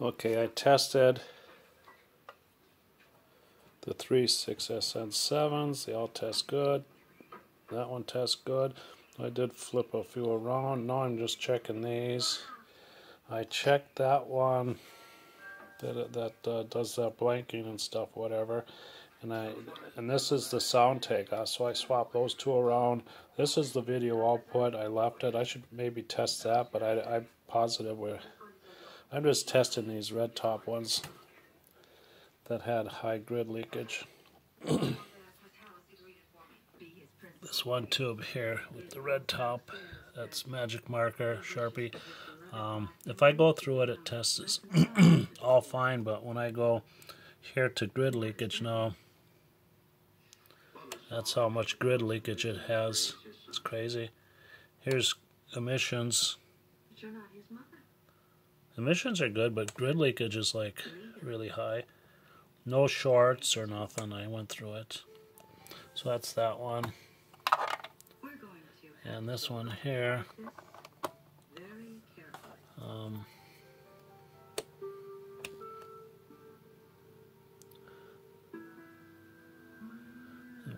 Okay, I tested the 3 6SN7s. They all test good. That one tests good. I did flip a few around. Now I'm just checking these. I checked that one that does that blanking and stuff, whatever. And this is the sound take. So I swapped those two around. This is the video output. I left it. I should maybe test that, but I'm positive I'm just testing these red top ones that had high grid leakage. This one tube here with the red top, that's Magic Marker, Sharpie. If I go through it, it tests all fine, but when I go here to grid leakage now, that's how much grid leakage it has. It's crazy. Here's emissions. Emissions are good, but grid leakage is like really high. No shorts or nothing. I went through it. So that's that one. And this one here.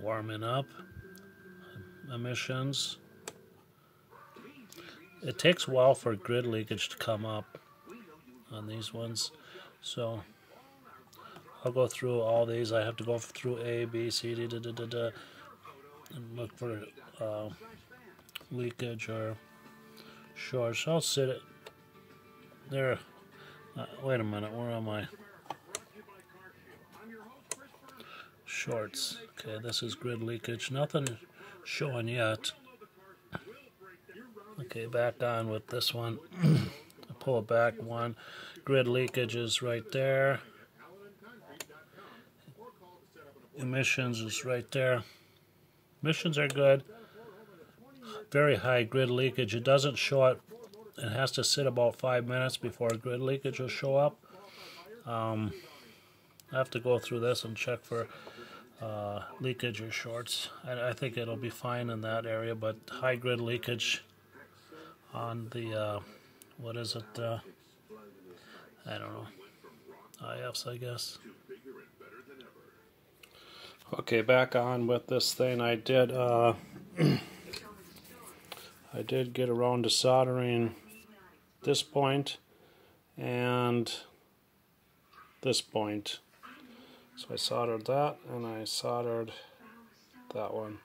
Warming up. Emissions. It takes a while for grid leakage to come up on these ones, so I'll go through all these. I have to go through A, B, C, D, and look for leakage or shorts. I'll sit it there. Wait a minute, where am I? Shorts. Okay, this is grid leakage. Nothing showing yet. Okay, back on with this one. I pull it back one. Grid leakage is right there. Emissions is right there. Emissions are good. Very high grid leakage. It doesn't show it. It has to sit about 5 minutes before grid leakage will show up. I have to go through this and check for leakage or shorts. I think it'll be fine in that area, but high grid leakage on the what is it? I don't know. IFs, I guess. Okay, back on with this thing. I did I did get around to soldering this point and this point. So I soldered that and I soldered that one.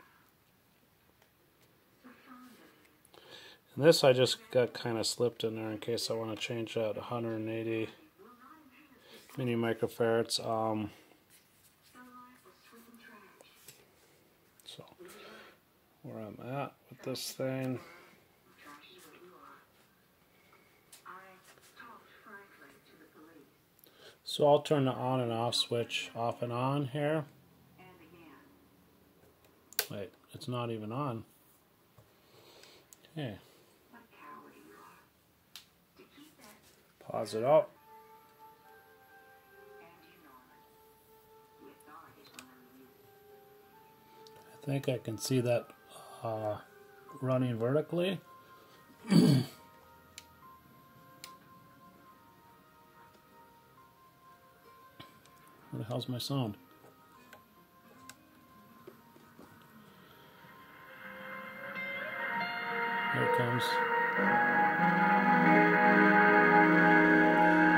And this I just got kind of slipped in there in case I want to change that 180 mini microfarads. So where I'm at with this thing. So I'll turn the on and off switch off and on here. Wait, it's not even on. Okay. Pause it out. I think I can see that running vertically. Where the hell's my sound? Here it comes.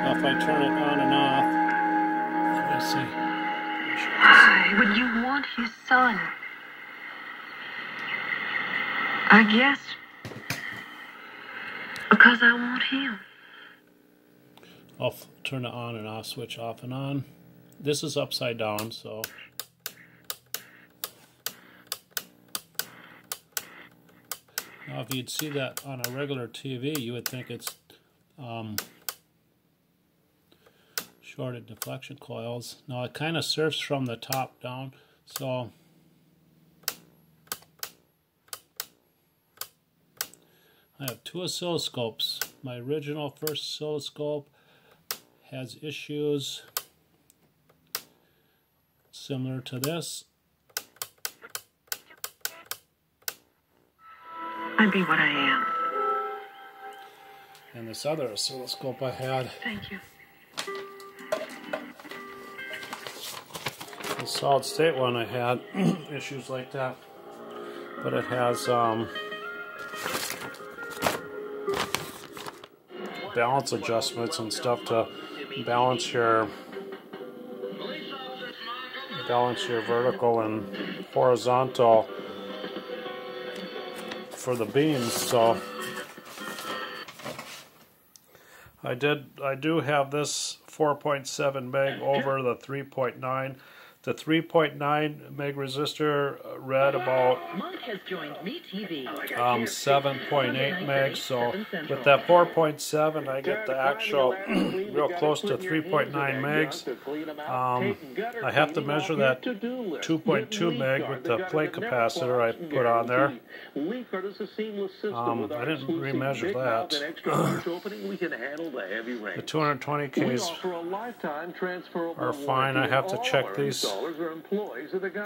Now if I turn it on and off, let me see. Why would you want his son? I guess because I want him. I'll turn the on and off switch off and on. This is upside down, so now if you'd see that on a regular TV, you would think it's shorted deflection coils. Now it kind of surfs from the top down, so I have two oscilloscopes. My original first oscilloscope has issues similar to this. I'd be what I am. And this other oscilloscope I had Thank you. The solid state one I had issues like that, but it has balance adjustments and stuff to balance your vertical and horizontal for the beams. So I do have this 4.7 meg over the 3.9. The 3.9 meg resistor read about 7.8 meg, so with that 4.7 I get the actual real close to 3.9 megs. I have to measure that 2.2 meg with the plate capacitor I put on there. I didn't remeasure that. The 220Ks are fine. I have to check these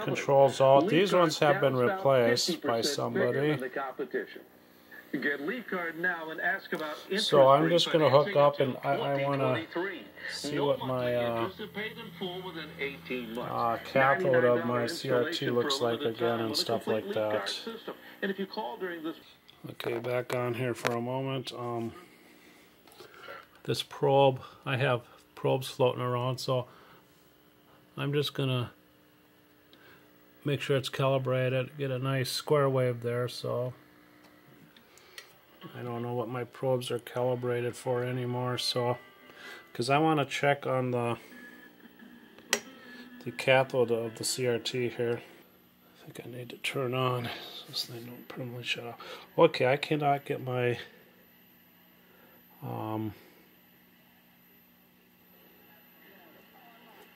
controls out. These ones have been replaced by somebody. So I'm just going to hook up, and I want to see what my cathode of my CRT looks like again and stuff like that. Okay, back on here for a moment. This probe, I have probes floating around, so I'm just going to make sure it's calibrated, get a nice square wave there. So I don't know what my probes are calibrated for anymore, so because I want to check on the cathode of the CRT here. I think I need to turn on this thing don't permanently shut off. Okay, I cannot get my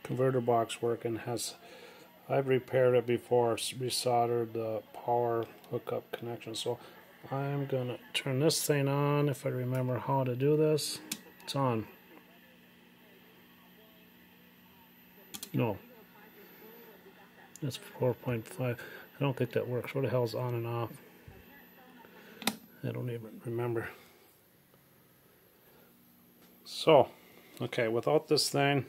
converter box working. I've repaired it before, resoldered the power hookup connection. So I'm gonna turn this thing on if I remember how to do this. It's on. No. That's 4.5. I don't think that works. What the hell's on and off? I don't even remember. So, okay, without this thing,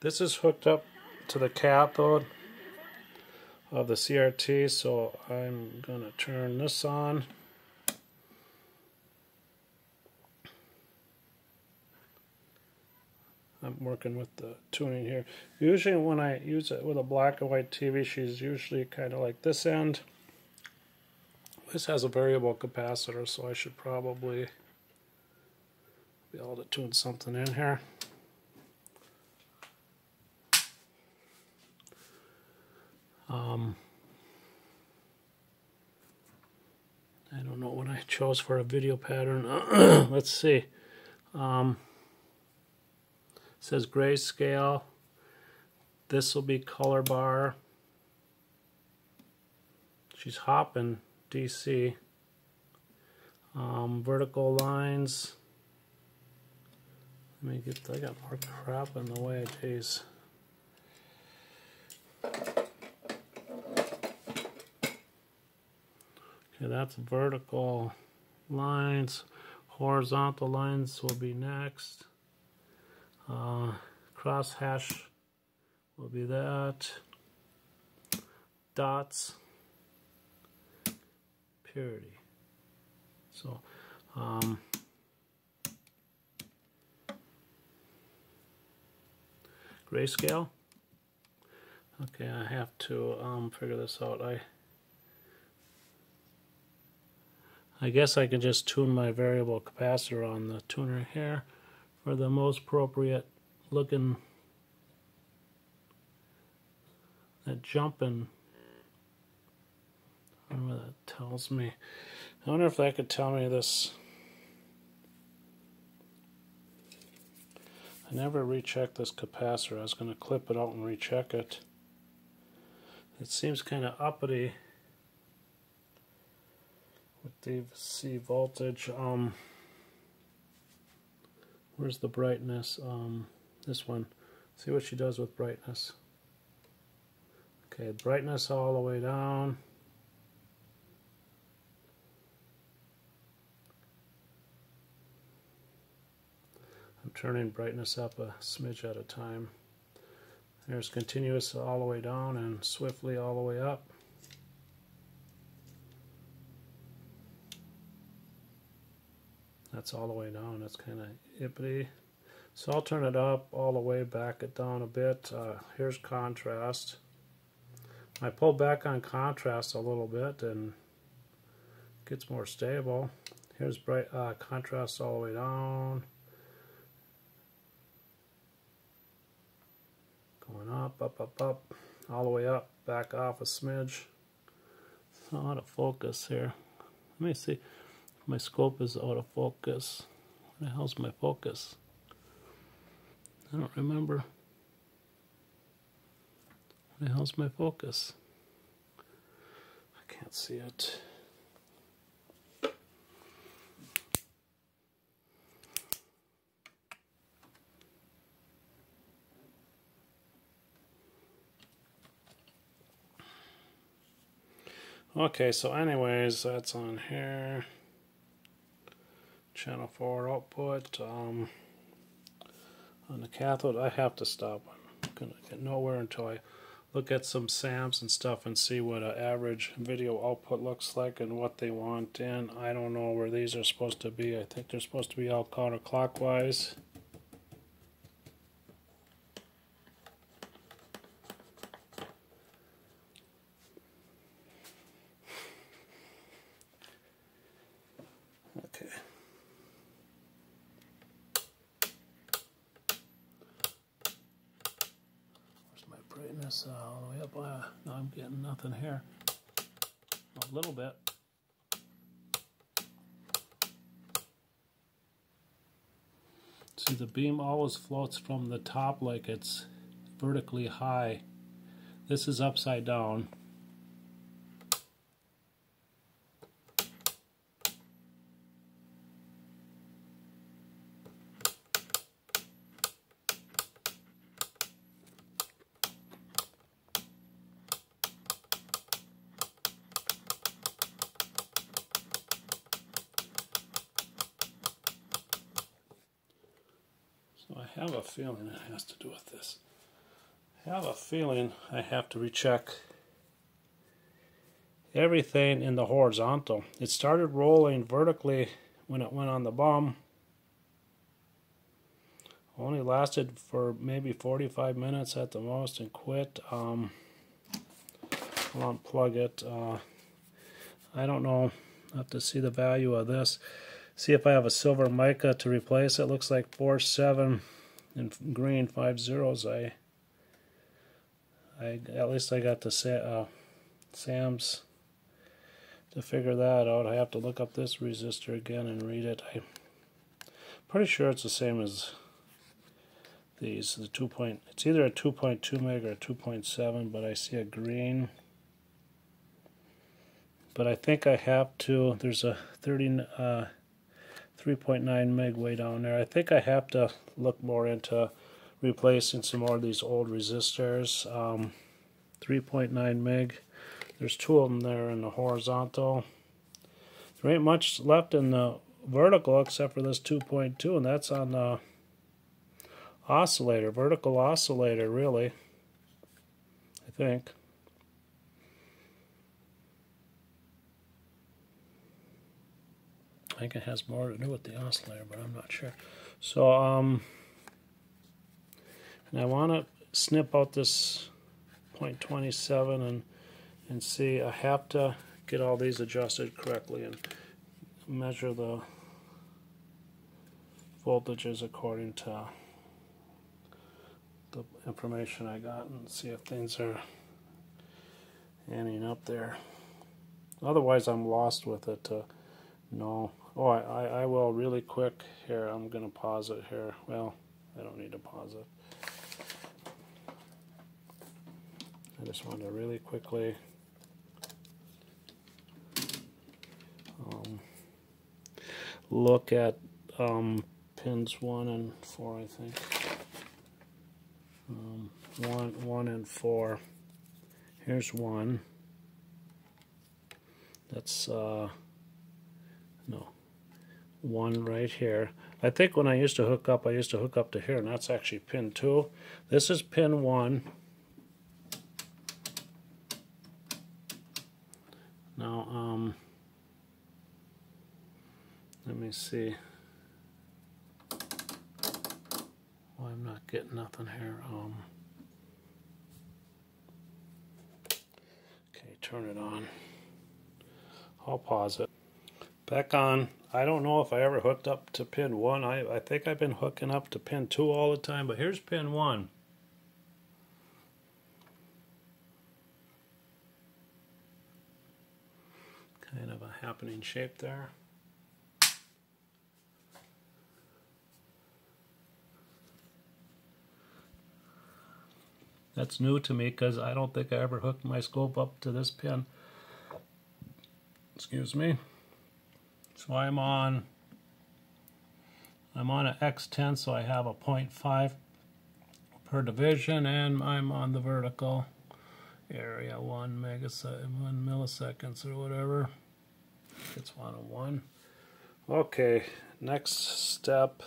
this is hooked up to the cathode of the CRT, so I'm going to turn this on. I'm working with the tuning here. Usually when I use it with a black and white TV, she's usually kind of like this end. This has a variable capacitor, so I should probably be able to tune something in here. I don't know what I chose for a video pattern. Let's see. It says grayscale. This will be color bar. She's hopping DC. Vertical lines. Let me get. I got more crap in the way. Jeez. Okay, that's vertical lines. Horizontal lines will be next. Cross hash will be that. Dots. Purity. So, grayscale. Okay, I have to figure this out. I guess I can just tune my variable capacitor on the tuner here for the most appropriate looking, that jumping. I don't know what that tells me. I wonder if that could tell me this. I never rechecked this capacitor. I was going to clip it out and recheck it. It seems kind of uppity with the C voltage. Where's the brightness? This one. See what she does with brightness. Okay, brightness all the way down. I'm turning brightness up a smidge at a time. There's continuous all the way down and swiftly all the way up. That's all the way down. That's kind of ippity. So I'll turn it up all the way, back it down a bit. Here's contrast. I pull back on contrast a little bit and it gets more stable. Here's bright contrast all the way down. Going up, up, up, up, all the way up, back off a smidge. It's not out of focus here. Let me see if my scope is out of focus. Where the hell's my focus? I don't remember. Where the hell's my focus? I can't see it. Okay, so anyways, that's on here. Channel 4 output. On the cathode, I have to stop. I'm going to get nowhere until I look at some SAMs and stuff and see what an average video output looks like and what they want in. I don't know where these are supposed to be. I think they're supposed to be all counterclockwise. Okay. Where's my brightness all the way up? No, I'm getting nothing here. A little bit. See, the beam always floats from the top like it's vertically high. This is upside down. So I have a feeling it has to do with this. I have a feeling I have to recheck everything in the horizontal. It started rolling vertically when it went on the bum. Only lasted for maybe 45 minutes at the most and quit. I'll unplug it. I don't know. I have to see the value of this. See if I have a silver mica to replace it. Looks like 4.7 and green 5 zeros. I at least I got the SAMs to figure that out. I have to look up this resistor again and read it. I'm pretty sure it's the same as these. It's either a 2.2 meg or a 2.7, but I see a green. But I think I have to. There's a 3.9 meg way down there. I think I have to look more into replacing some more of these old resistors. 3.9 meg. There's two of them there in the horizontal. There ain't much left in the vertical except for this 2.2, and that's on the oscillator, vertical oscillator, really, I think. I think it has more to do with the oscillator, but I'm not sure. So, and I want to snip out this 0.27 and see. I have to get all these adjusted correctly and measure the voltages according to the information I got and see if things are adding up there. Otherwise, I'm lost with it to know. Oh, I will really quick here. I'm going to pause it here. Well, I don't need to pause it. I just want to really quickly look at pins 1 and 4, I think. 1 and 4. Here's 1. That's no. one right here. I think when I used to hook up to here, and that's actually pin 2. This is pin 1. Now, let me see. Oh, I'm not getting nothing here. Okay, turn it on. I'll pause it. Back on. I don't know if I ever hooked up to pin 1. I think I've been hooking up to pin 2 all the time, but here's pin 1. Kind of a happening shape there. That's new to me because I don't think I ever hooked my scope up to this pin. Excuse me. So I'm on an X10, so I have a 0.5 per division, and I'm on the vertical area, 1 milliseconds or whatever. It's 101. Okay, next step.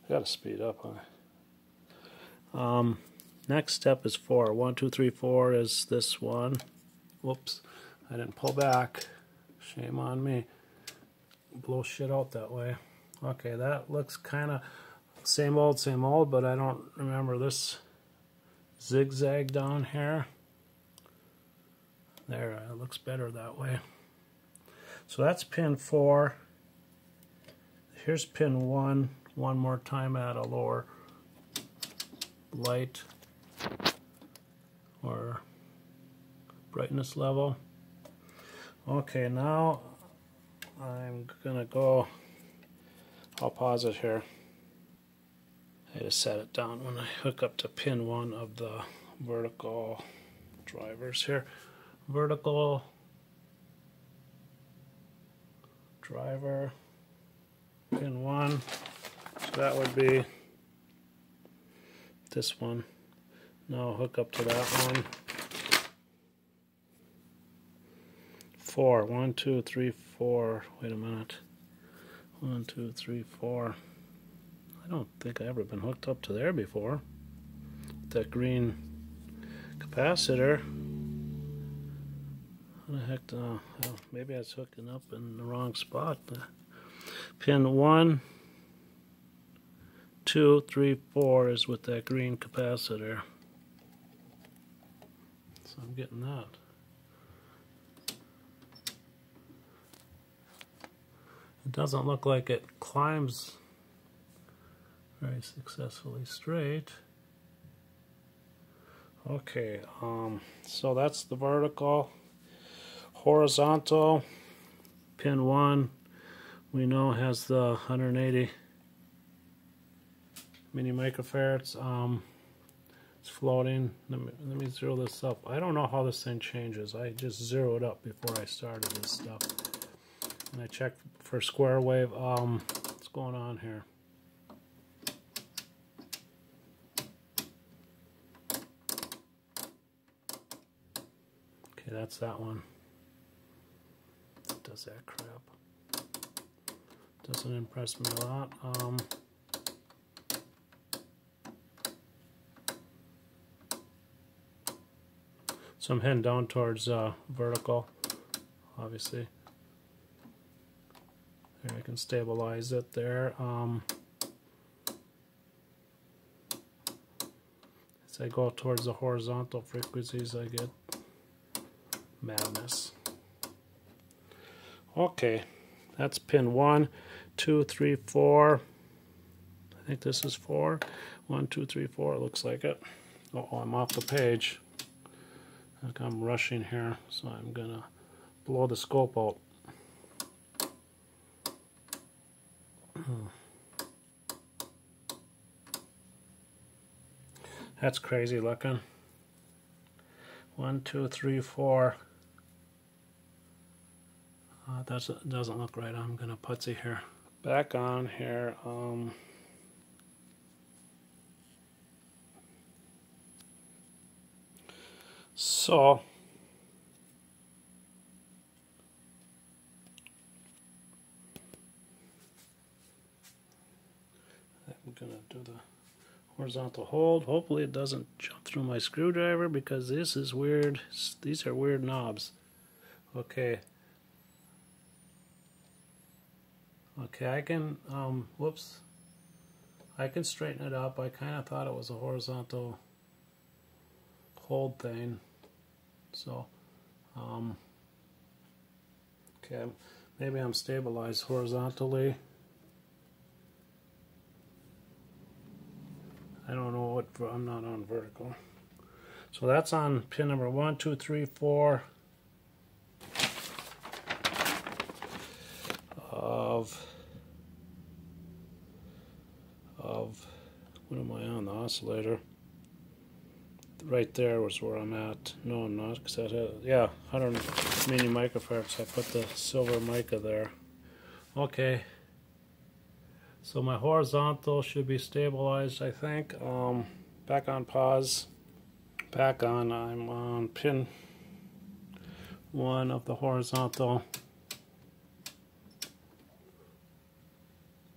I gotta speed up, huh? Next step is 4. 1, 2, 3, 4 is this one. Whoops, I didn't pull back. Shame on me. Blow shit out that way. Okay, that looks kind of same old, but I don't remember this zigzag down here. There, it looks better that way. So that's pin 4. Here's pin 1. One more time at a lower light or brightness level. Okay, now I'm gonna go, I'll pause it here. I just set it down when I hook up to pin 1 of the vertical drivers here. Vertical driver, pin 1. So that would be this one. Now hook up to that one. 4. 1, 2, 3, 4. Wait a minute. 1, 2, 3, 4. I don't think I've ever been hooked up to there before. That green capacitor. What the heck? Well, maybe I was hooking up in the wrong spot. Pin 1, 2, 3, 4 is with that green capacitor. So I'm getting that. It doesn't look like it climbs very successfully straight. Okay, so that's the vertical. Horizontal, pin 1, we know has the 180 mini microfarads. It's floating. Let me zero this up. I don't know how this thing changes. I just zeroed up before I started this stuff. And I checked for square wave. What's going on here? Okay, that's that one. It does that crap. Doesn't impress me a lot. So I'm heading down towards vertical, obviously. There, I can stabilize it there. As I go towards the horizontal frequencies, I get madness. Okay, that's pin 1, 2, 3, 4. I think this is 4. 1, 2, 3, 4. It looks like it. Oh, I'm off the page. Like I'm rushing here, so I'm gonna blow the scope out. That's crazy looking. 1, 2, 3, 4. That doesn't look right. I'm gonna putsy here. Back on here. So do the horizontal hold. Hopefully it doesn't jump through my screwdriver because this is weird. These are weird knobs. Okay. Okay, I can, whoops. I can straighten it up. I kind of thought it was a horizontal hold thing. So, okay, maybe I'm stabilized horizontally. I don't know what, I'm not on vertical. So that's on pin number 1, 2, 3, 4 of what am I on, the oscillator? Right there was where I'm at. No, I'm not, because that had, yeah, 100 mini microfarads. I put the silver mica there. Okay. So my horizontal should be stabilized, I think. Back on pause. Back on, I'm on pin 1 of the horizontal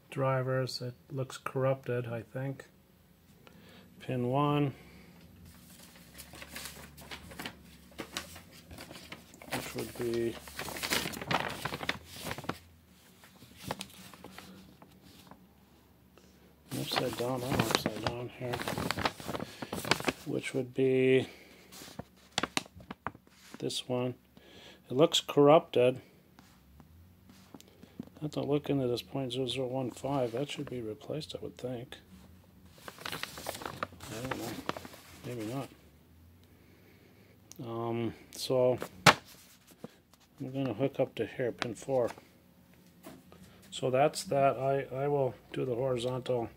drivers. It looks corrupted, I think. Pin 1. Which would be upside down, I'm upside down here, which would be this one. It looks corrupted. I have to look into this 0.0015. That should be replaced, I would think. I don't know. Maybe not. So I'm going to hook up to here, pin 4. So that's that. I will do the horizontal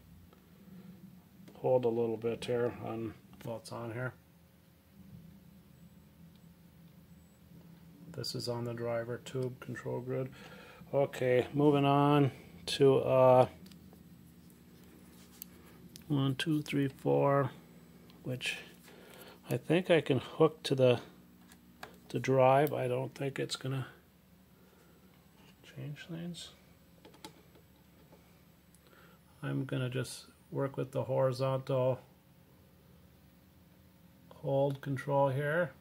hold a little bit here on while it's on here. This is on the driver tube control grid. Okay, moving on to 1, 2, 3, 4, which I think I can hook to the drive. I don't think it's gonna change things. I'm gonna just work with the horizontal hold control here.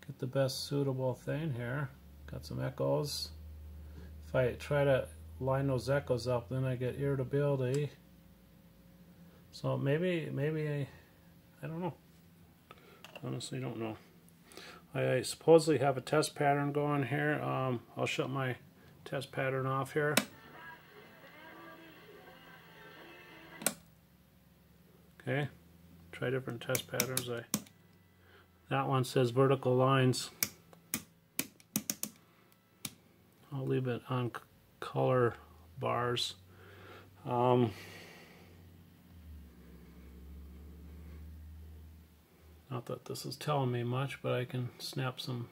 Get the best suitable thing here. Got some echoes. If I try to line those echoes up, then I get irritability. So maybe I don't know. Honestly, don't know. I supposedly have a test pattern going here. I'll shut my test pattern off here. Okay, try different test patterns. That one says vertical lines. I'll leave it on color bars. Not that this is telling me much, but I can snap some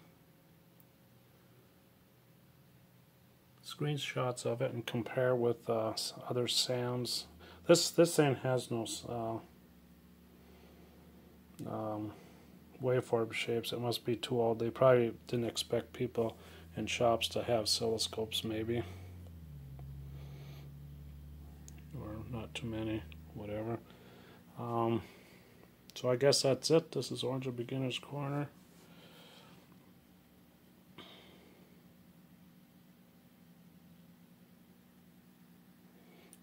screenshots of it and compare with other sounds. This thing has no waveform shapes. It must be too old. They probably didn't expect people in shops to have oscilloscopes, maybe, or not too many, whatever. So I guess that's it. This is Orange Beginner's Corner.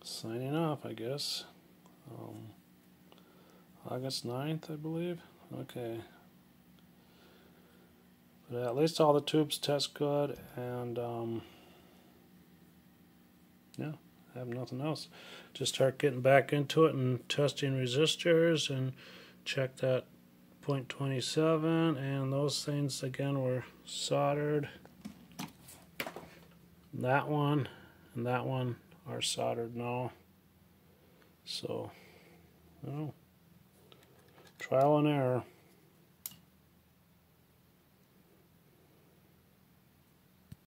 Signing off, I guess. August 9th, I believe. Okay. But at least all the tubes test good, and yeah, I have nothing else. Just start getting back into it and testing resistors and check that 0.27, and those things again were soldered. That one and that one are soldered now. So, trial and error.